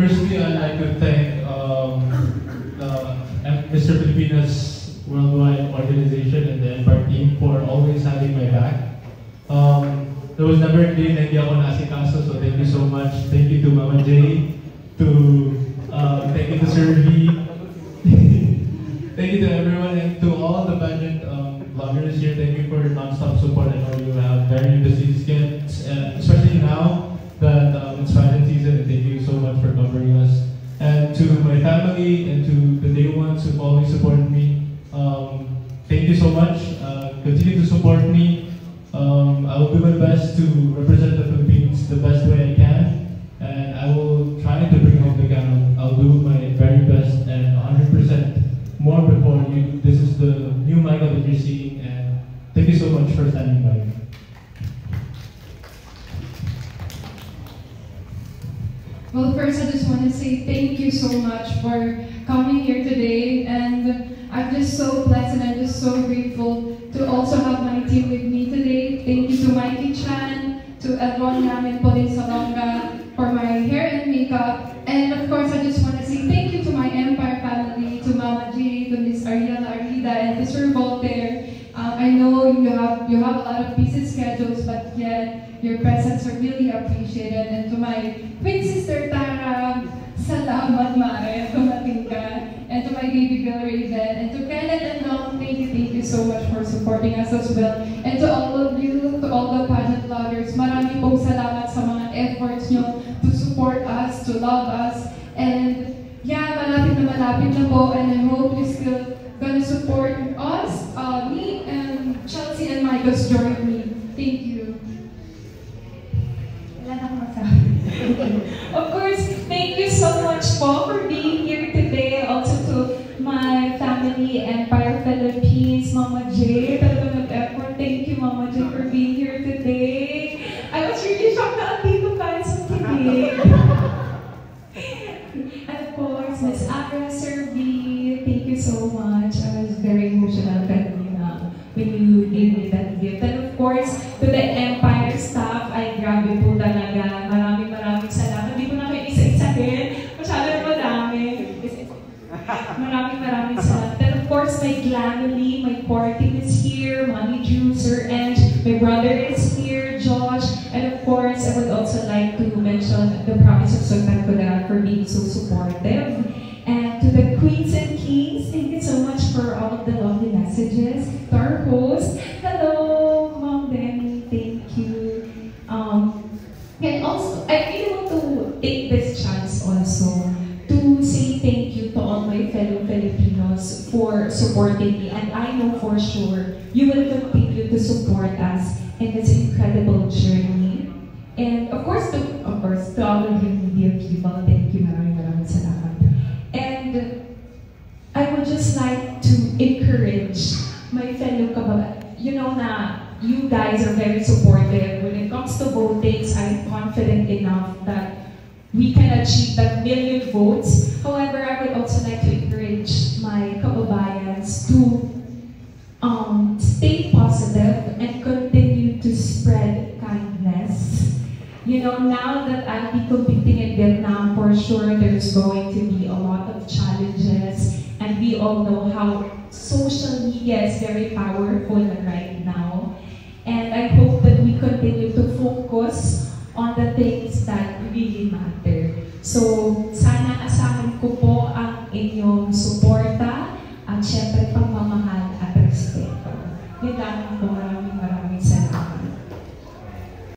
Firstly, I'd like to thank Mr. Filipinas Worldwide Organization and the Empire team for always having my back. There was never a day na hindi ako nasikaso, so thank you so much. Thank you to Mama J, thank you to Sir V, thank you to everyone, and to all the pageant vloggers here. Thank you for non-stop support. I know you have very busy schedules, especially now that it's pageant season, and thank you so much for covering us. And to my family and to the day ones who've always supported me, thank you so much. Continue to support me. I will do my best to represent the Philippines the best way I can, and I will try to bring home the gown. I'll do my very best and 100% more before you. This is the new Michael that you're seeing, and thank you so much for standing by. Well, first I just want to say thank you so much for coming here today, and I'm just so blessed and I'm just so grateful to also have my team with me today. Thank you to Mikey Chan, to Edwon Yam and Pauline Salonga for my hair and makeup, and of course I just want to say thank you to my Empire family, to Mama G, to Miss Ariela Arida, and to Sir Voltaire. I know you have a lot of busy schedules, but yet your presence are really appreciated. And to my twin sister Tara, salamat Mare, dumating ka. And to my baby girl Raven, and to Kenneth and Long, thank you so much for supporting us as well. And to all of you, to all the pageant vloggers, marami pong salamat sa mga efforts nyo to support us, to love us. And yeah, malapit na po, and I hope you still gonna support us, me and Chelsea and Michael's join me. Thank you. Of course, thank you so much po for being here today. Also to my family, Empire Philippines, Mama J, talagang nag-effort. Thank you, Mama J, for being here today. I was really shocked na andito tayo sa kilig. And of course, Miss Agra, Sir V, thank you so much. I was very emotional kanina when you gave me that gift. And of course, to the Empire staff, ay grabe po talaga. Maraming salamat. Hindi ko na kayo isa-isahin. Masyado na madami. Maraming salamat. And of course, my Glamily, my core team is here, Mommy Drew, Sir Eng, my brother is here, Josh, and of course, I would also like to mention the province of Sultan Kudarat for being so supportive. And to the Queens and Kings, thank you so much for all of the lovely messages. To our host, hello, Mom Demi, thank you. And also, I really want to take this chance also to say thank you to all my fellow Filipinos for supporting me. And I know for sure you will continue to support us in this incredible journey. And of course, to all of you media people, thank you, maraming salamat. And I would just like to encourage my fellow kababayan. You know na you guys are very supportive. When it comes to votings, I'm confident enough that we can achieve that 1 million votes. However, I would also like to encourage my kababayans to stay positive and continue to spread kindness. You know, now that I'll be competing in Vietnam, for sure there's going to be a lot of challenges, and we all know how social media is very powerful right now. And I hope that we continue to focus on the things that really matter. So, sana asahan ko po ang inyong suporta at syempre pagmamahal at respeto. Yun lang po, maraming